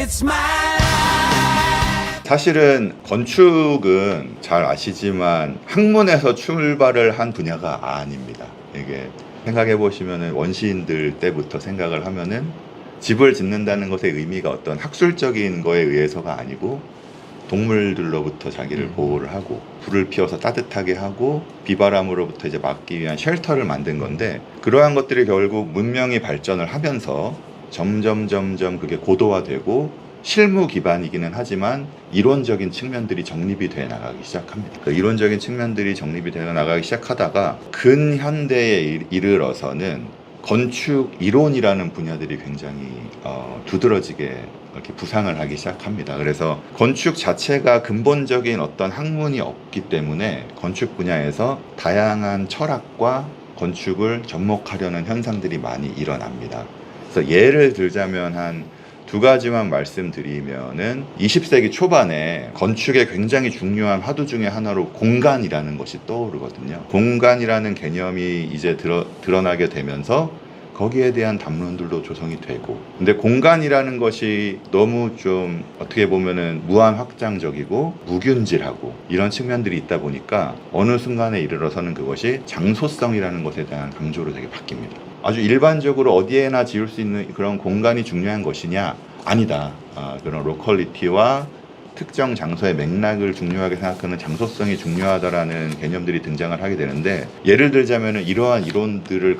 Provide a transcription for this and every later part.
It's my life. 사실은 건축은 잘 아시지만 학문에서 출발을 한 분야가 아닙니다. 이게 생각해 보시면은 원시인들 때부터 생각을 하면은 집을 짓는다는 것의 의미가 어떤 학술적인 거에 의해서가 아니고 동물들로부터 자기를 보호를 하고 불을 피워서 따뜻하게 하고 비바람으로부터 이제 막기 위한 쉘터를 만든 건데, 그러한 것들이 결국 문명이 발전을 하면서 점점 그게 고도화되고 실무 기반이기는 하지만 이론적인 측면들이 정립이 돼 나가기 시작합니다. 그 이론적인 측면들이 정립이 돼 나가기 시작하다가 근현대에 이르러서는 건축 이론이라는 분야들이 굉장히 두드러지게 이렇게 부상을 하기 시작합니다. 그래서 건축 자체가 근본적인 어떤 학문이 없기 때문에 건축 분야에서 다양한 철학과 건축을 접목하려는 현상들이 많이 일어납니다. 그래서 예를 들자면 한 두 가지만 말씀드리면은 20세기 초반에 건축에 굉장히 중요한 화두 중에 하나로 공간이라는 것이 떠오르거든요. 공간이라는 개념이 이제 드러나게 되면서 거기에 대한 담론들도 조성이 되고, 근데 공간이라는 것이 너무 좀 어떻게 보면은 무한 확장적이고 무균질하고 이런 측면들이 있다 보니까 어느 순간에 이르러서는 그것이 장소성이라는 것에 대한 강조로 되게 바뀝니다. 아주 일반적으로 어디에나 지을 수 있는 그런 공간이 중요한 것이냐? 아니다. 그런 로컬리티와 특정 장소의 맥락을 중요하게 생각하는 장소성이 중요하다라는 개념들이 등장을 하게 되는데, 예를 들자면은 이러한 이론들을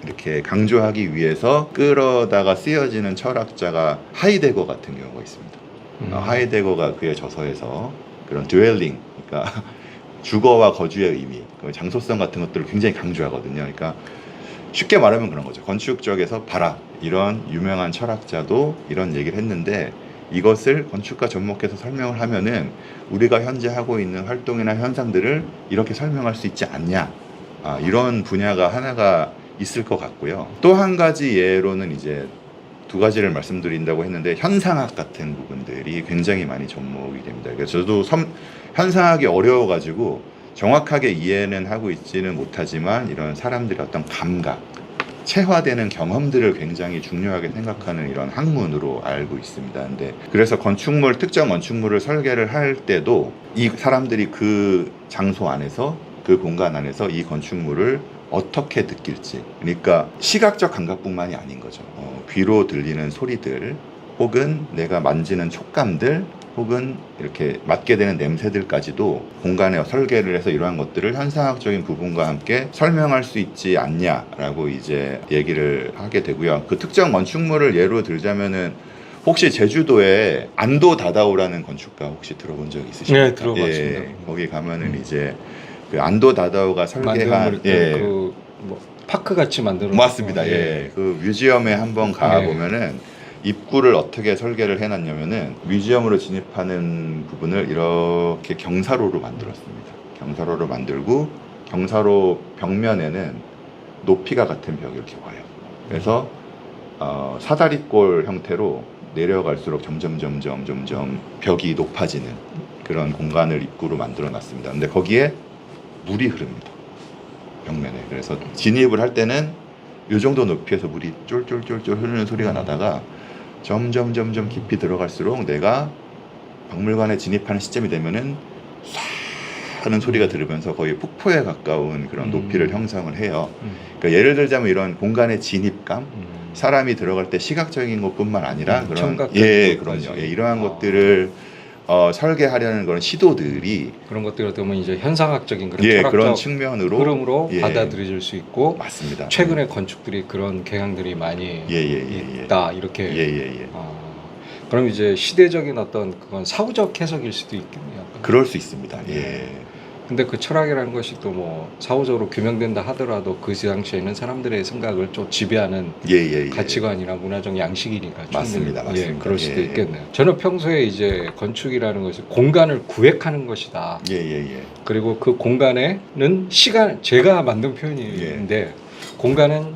이렇게 강조하기 위해서 끌어다가 쓰여지는 철학자가 하이데거 같은 경우가 있습니다. 하이데거가 그의 저서에서 그런 드웰링, 그러니까 주거와 거주의 의미, 장소성 같은 것들을 굉장히 강조하거든요. 그러니까 쉽게 말하면 그런 거죠. 건축 쪽에서 봐라, 이런 유명한 철학자도 이런 얘기를 했는데 이것을 건축과 접목해서 설명을 하면은 우리가 현재 하고 있는 활동이나 현상들을 이렇게 설명할 수 있지 않냐, 이런 분야가 하나가 있을 것 같고요. 또 한 가지 예로는 이제 두 가지를 말씀드린다고 했는데 현상학 같은 부분들이 굉장히 많이 접목이 됩니다. 그래서 저도 현상학이 어려워가지고 정확하게 이해는 하고 있지는 못하지만 이런 사람들의 어떤 감각, 체화되는 경험들을 굉장히 중요하게 생각하는 이런 학문으로 알고 있습니다. 근데 그래서 건축물, 특정 건축물을 설계를 할 때도 이 사람들이 그 장소 안에서, 그 공간 안에서 이 건축물을 어떻게 느낄지, 그러니까 시각적 감각뿐만이 아닌 거죠. 귀로 들리는 소리들, 혹은 내가 만지는 촉감들, 혹은 이렇게 맡게 되는 냄새들까지도 공간에 설계를 해서 이러한 것들을 현상학적인 부분과 함께 설명할 수 있지 않냐라고 이제 얘기를 하게 되고요. 그 특정 건축물을 예로 들자면은 혹시 제주도에 안도 다다오라는 건축가 혹시 들어본 적 있으십니까? 네, 들어봤습니다. 예, 거기 가면은 이제 그 안도 다다오가 설계한 뭐 파크 같이 만들어 맞습니다. 예. 그 뮤지엄에 한번 가 보면은 입구를 어떻게 설계를 해놨냐면은 뮤지엄으로 진입하는 부분을 이렇게 경사로로 만들었습니다. 경사로로 만들고 경사로 벽면에는 높이가 같은 벽이 이렇게 와요. 그래서 사다리꼴 형태로 내려갈수록 점점 벽이 높아지는 그런 공간을 입구로 만들어 놨습니다. 근데 거기에 물이 흐릅니다. 벽면에. 그래서 진입을 할 때는 이 정도 높이에서 물이 쫄쫄쫄쫄 흐르는 소리가 나다가 점점 깊이 들어갈수록 내가 박물관에 진입하는 시점이 되면은 쏴 하는 소리가 들으면서 거의 폭포에 가까운 그런 높이를 형성을 해요. 그러니까 예를 들자면 이런 공간의 진입감, 사람이 들어갈 때 시각적인 것뿐만 아니라 그런 그럼요. 이러한 것들을 설계하려는 그런 시도들이, 그런 것들이 어떻게 보면 이제 현상학적인 그런 그런 철학적 측면으로 흐름으로 받아들여질 수 있고, 맞습니다. 최근의 건축들이 그런 경향들이 많이 있다 이렇게. 그럼 이제 시대적인 어떤 그건 사후적 해석일 수도 있겠네요. 그럴 수 있습니다. 근데 그 철학이라는 것이 또 뭐 사후적으로 규명된다 하더라도 그 당시에 있는 사람들의 생각을 좀 지배하는 가치관이나 문화적 양식이니까 맞습니다. 그럴 수도 있겠네요. 저는 평소에 이제 건축이라는 것이 공간을 구획하는 것이다. 그리고 그 공간에는 제가 만든 표현인데 공간은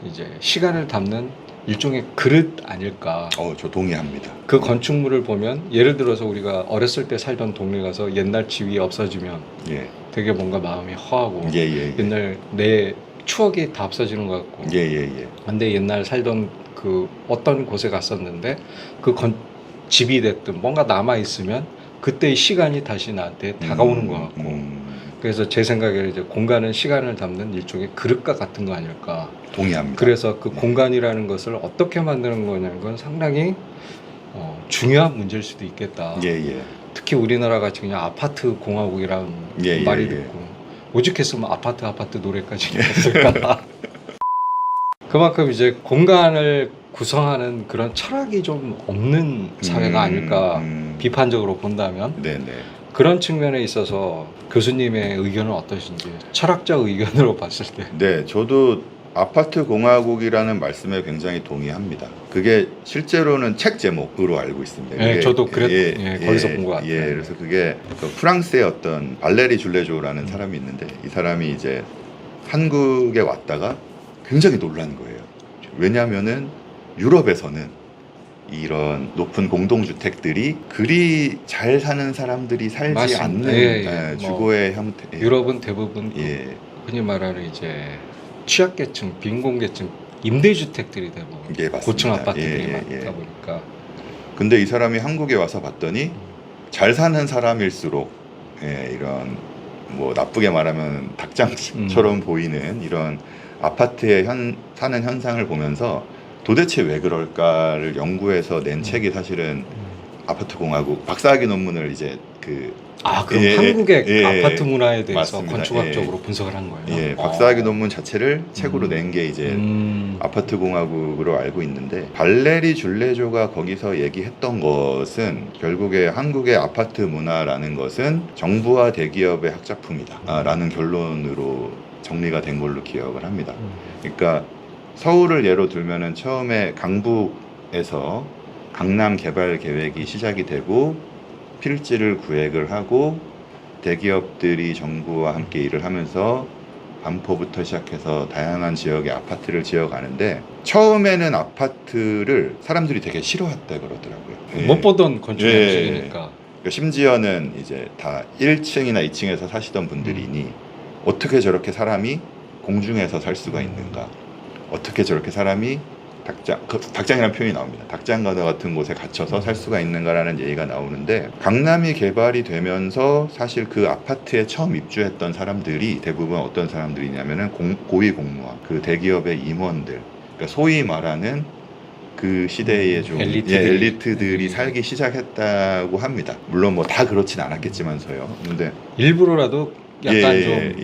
이제 시간을 담는 일종의 그릇 아닐까. 저 동의합니다. 그 건축물을 보면 예를 들어서 우리가 어렸을 때 살던 동네 가서 옛날 집이 없어지면 되게 뭔가 마음이 허하고 옛날 내 추억이 다 없어지는 것 같고 근데 옛날 살던 그 어떤 곳에 갔었는데 그 집이 됐든 뭔가 남아 있으면 그때의 시간이 다시 나한테 다가오는 것 같고 그래서 제 생각에 이제 공간은 시간을 담는 일종의 그릇과 같은 거 아닐까. 동의합니다. 그래서 그 공간이라는 것을 어떻게 만드는 거냐는 건 상당히 중요한 문제일 수도 있겠다. 특히 우리나라 같이 그냥 아파트 공화국이라는 말이 듣고 오죽했으면 아파트 노래까지 했을까. 그만큼 이제 공간을 구성하는 그런 철학이 좀 없는 사회가 아닐까 비판적으로 본다면 그런 측면에 있어서 교수님의 의견은 어떠신지 철학적 의견으로 봤을 때. 네, 저도 아파트 공화국이라는 말씀에 굉장히 동의합니다. 그게 실제로는 책 제목으로 알고 있습니다. 네, 저도 거기서 본 것 같아요. 그래서 그게 그 프랑스의 어떤 발레리 줄레조라는 사람이 있는데 이 사람이 이제 한국에 왔다가 굉장히 놀란 거예요. 왜냐하면은 유럽에서는 이런 높은 공동주택들이 그리 잘 사는 사람들이 살지 맞습니다. 않는 주거의 형태. 유럽은 대부분 흔히 말하는 이제 취약계층, 빈곤계층 임대주택들이 대부분 고층 아파트들이 많다 보니까. 근데 이 사람이 한국에 와서 봤더니 잘 사는 사람일수록 이런 뭐 나쁘게 말하면 닭장처럼 보이는 이런 아파트에 사는 현상을 보면서 도대체 왜 그럴까를 연구해서 낸 책이 사실은 아파트 공화국 박사학위 논문을 이제 그럼 한국의 아파트 문화에 대해서 맞습니다. 건축학적으로 분석을 한 거예요. 박사학위 논문 자체를 책으로 낸 게 이제 아파트 공화국으로 알고 있는데 발레리 줄레조가 거기서 얘기했던 것은 결국에 한국의 아파트 문화라는 것은 정부와 대기업의 학작품이다 라는 결론으로 정리가 된 걸로 기억을 합니다. 그러니까 서울을 예로 들면은 처음에 강북에서 강남 개발 계획이 시작이 되고 필지를 구획을 하고 대기업들이 정부와 함께 일을 하면서 반포부터 시작해서 다양한 지역의 아파트를 지어가는데 처음에는 아파트를 사람들이 되게 싫어했다 그러더라고요. 못 보던 건축 형식이니까. 심지어는 이제 다 1층이나 2층에서 사시던 분들이니 어떻게 저렇게 사람이 공중에서 살 수가 있는가? 어떻게 저렇게 사람이 닭장이라는 표현이 나옵니다. 닭장가다 같은 곳에 갇혀서 살 수가 있는가라는 얘기가 나오는데 강남이 개발이 되면서 사실 그 아파트에 처음 입주했던 사람들이 대부분 어떤 사람들이냐면은 고위 공무원, 그 대기업의 임원들, 그러니까 소위 말하는 그 시대의 좀 엘리트들이 살기 시작했다고 합니다. 물론 뭐 다 그렇진 않았겠지만서요. 근데 일부러라도 약간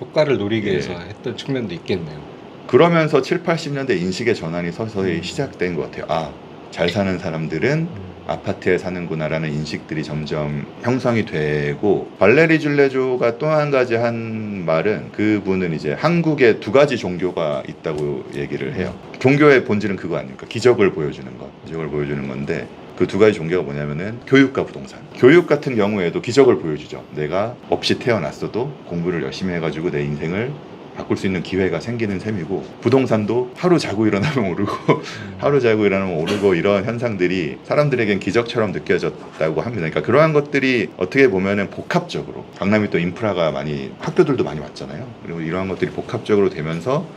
효과를 노리기 위해서 했던 측면도 있겠네요. 그러면서 7, 80년대 인식의 전환이 서서히 시작된 것 같아요. 잘 사는 사람들은 아파트에 사는구나라는 인식들이 점점 형성이 되고 발레리 줄레조가 또 한 가지 한 말은 그분은 이제 한국에 두 가지 종교가 있다고 얘기를 해요. 종교의 본질은 그거 아닙니까? 기적을 보여주는 것. 기적을 보여주는 건데 그 두 가지 종교가 뭐냐면은 교육과 부동산. 교육 같은 경우에도 기적을 보여주죠. 내가 없이 태어났어도 공부를 열심히 해가지고 내 인생을 바꿀 수 있는 기회가 생기는 셈이고 부동산도 하루 자고 일어나면 오르고 하루 자고 일어나면 오르고 이런 현상들이 사람들에겐 기적처럼 느껴졌다고 합니다. 그러니까 그러한 것들이 어떻게 보면은 복합적으로 강남이 또 인프라가 많이 학교들도 많이 왔잖아요. 그리고 이러한 것들이 복합적으로 되면서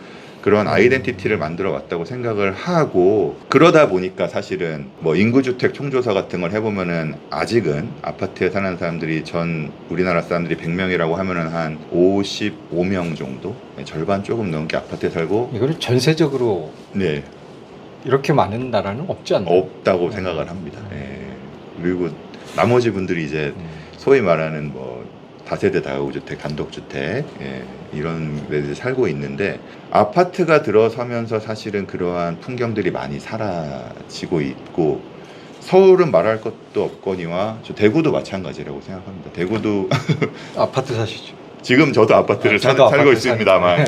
그런 아이덴티티를 만들어 왔다고 생각을 하고 그러다 보니까 사실은 뭐 인구주택 총조사 같은 걸 해보면은 아직은 아파트에 사는 사람들이 전 우리나라 사람들이 100명이라고 하면은 한 55명 정도 절반 조금 넘게 아파트에 살고 이거는 전세적으로 이렇게 많은 나라는 없지 않나요? 없다고 생각을 합니다. 그리고 나머지 분들이 이제 소위 말하는 뭐 다세대 다가구주택, 단독주택 이런 데 살고 있는데 아파트가 들어서면서 사실은 그러한 풍경들이 많이 사라지고 있고 서울은 말할 것도 없거니와 저 대구도 마찬가지라고 생각합니다. 대구도 아파트 사시죠? 지금 저도 아파트를 살고 있습니다만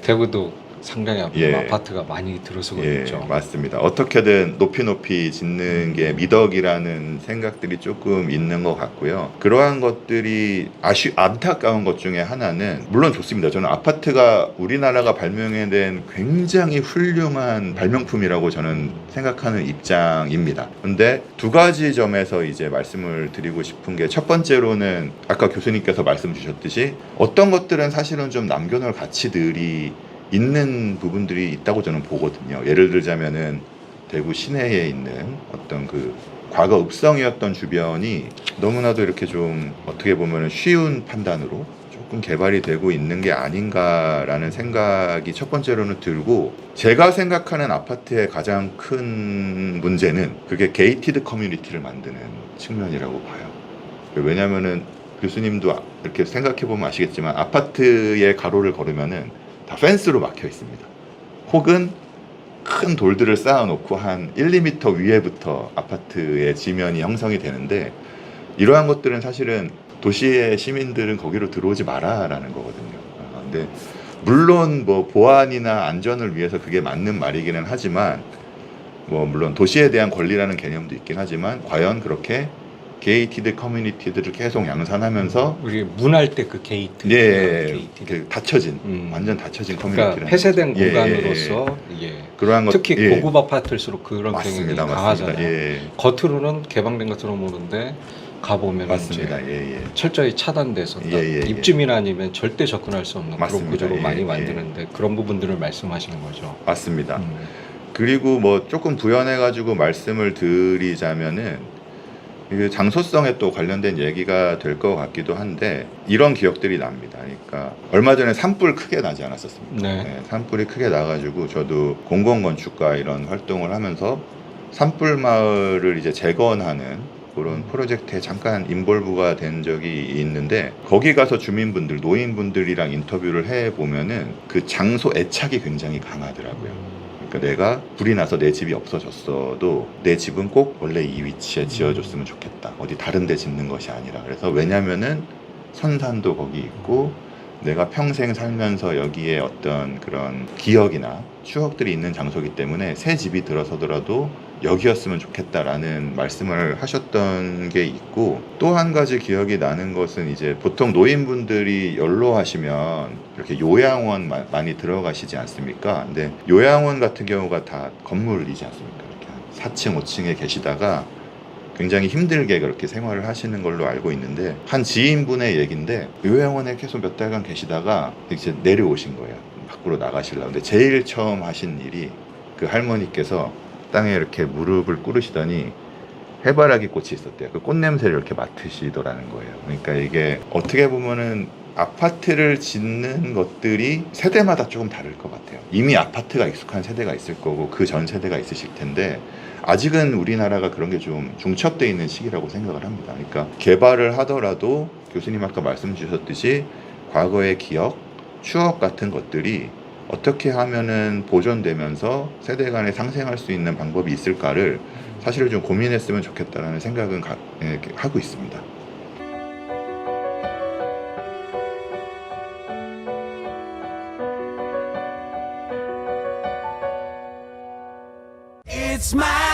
대구도 상당히 아파트가 많이 들어서고 있죠. 맞습니다. 어떻게든 높이 짓는 게 미덕이라는 생각들이 조금 있는 것 같고요. 그러한 것들이 안타까운 것 중에 하나는 물론 좋습니다. 저는 아파트가 우리나라가 발명해낸 굉장히 훌륭한 발명품이라고 저는 생각하는 입장입니다. 근데 두 가지 점에서 이제 말씀을 드리고 싶은 게 첫 번째로는 아까 교수님께서 말씀 주셨듯이 어떤 것들은 사실은 좀 남겨놓을 가치들이 있는 부분들이 있다고 저는 보거든요. 예를 들자면은 대구 시내에 있는 어떤 그 과거 읍성이었던 주변이 너무나도 이렇게 좀 어떻게 보면 쉬운 판단으로 조금 개발이 되고 있는 게 아닌가라는 생각이 첫 번째로는 들고, 제가 생각하는 아파트의 가장 큰 문제는 그게 게이티드 커뮤니티를 만드는 측면이라고 봐요. 왜냐면은 교수님도 이렇게 생각해보면 아시겠지만 아파트의 가로를 걸으면은 다 펜스로 막혀 있습니다. 혹은 큰 돌들을 쌓아놓고 한 1, 2m 위에부터 아파트의 지면이 형성이 되는데, 이러한 것들은 사실은 도시의 시민들은 거기로 들어오지 마라라는 거거든요. 근데 물론 뭐 보안이나 안전을 위해서 그게 맞는 말이기는 하지만, 뭐 물론 도시에 대한 권리라는 개념도 있긴 하지만, 과연 그렇게 게이티드 커뮤니티들을 계속 양산하면서 우리 문할 때 그 게이트, 그 닫혀진 완전 닫혀진 커뮤니티를, 그러니까 폐쇄된 공간으로서 그러한 것, 특히 고급 아파트일수록 그런 경향이 강하잖아요. 겉으로는 개방된 것처럼 보는데 가보면 맞습니다. 철저히 차단돼서 입주민 아니면 절대 접근할 수 없는 그런 구조로 많이 만드는데 그런 부분들을 말씀하시는 거죠. 맞습니다. 그리고 뭐 조금 부연해가지고 말씀을 드리자면은 장소성에 또 관련된 얘기가 될 것 같기도 한데, 이런 기억들이 납니다. 그러니까 얼마 전에 산불 크게 나지 않았었습니까? 산불이 크게 나가지고 저도 공공건축가 이런 활동을 하면서 산불 마을을 이제 재건하는 그런 프로젝트에 잠깐 인볼브가 된 적이 있는데, 거기 가서 주민분들, 노인분들이랑 인터뷰를 해보면은 그 장소 애착이 굉장히 강하더라고요. 그러니까 내가 불이 나서 내 집이 없어졌어도 내 집은 꼭 원래 이 위치에 지어줬으면 좋겠다. 어디 다른 데 짓는 것이 아니라. 그래서 왜냐면은 선산도 거기 있고 내가 평생 살면서 여기에 어떤 그런 기억이나 추억들이 있는 장소이기 때문에 새 집이 들어서더라도 여기였으면 좋겠다라는 말씀을 하셨던 게 있고, 또 한 가지 기억이 나는 것은 이제 보통 노인분들이 연로하시면 이렇게 요양원 많이 들어가시지 않습니까? 근데 요양원 같은 경우가 다 건물이지 않습니까? 이렇게 4층, 5층에 계시다가 굉장히 힘들게 그렇게 생활을 하시는 걸로 알고 있는데, 한 지인분의 얘기인데 요양원에 계속 몇 달간 계시다가 이제 내려오신 거예요. 밖으로 나가시려고. 근데 제일 처음 하신 일이 그 할머니께서 땅에 이렇게 무릎을 꿇으시더니 해바라기 꽃이 있었대요. 그 꽃 냄새를 이렇게 맡으시더라는 거예요. 그러니까 이게 어떻게 보면은 아파트를 짓는 것들이 세대마다 조금 다를 것 같아요. 이미 아파트가 익숙한 세대가 있을 거고 그 전 세대가 있으실 텐데, 아직은 우리나라가 그런 게 좀 중첩되어 있는 시기라고 생각을 합니다. 그러니까 개발을 하더라도 교수님 아까 말씀 주셨듯이 과거의 기억, 추억 같은 것들이 어떻게 하면은 보존되면서 세대 간에 상생할 수 있는 방법이 있을까를 사실은 좀 고민했으면 좋겠다는 생각은 하고 있습니다. It's my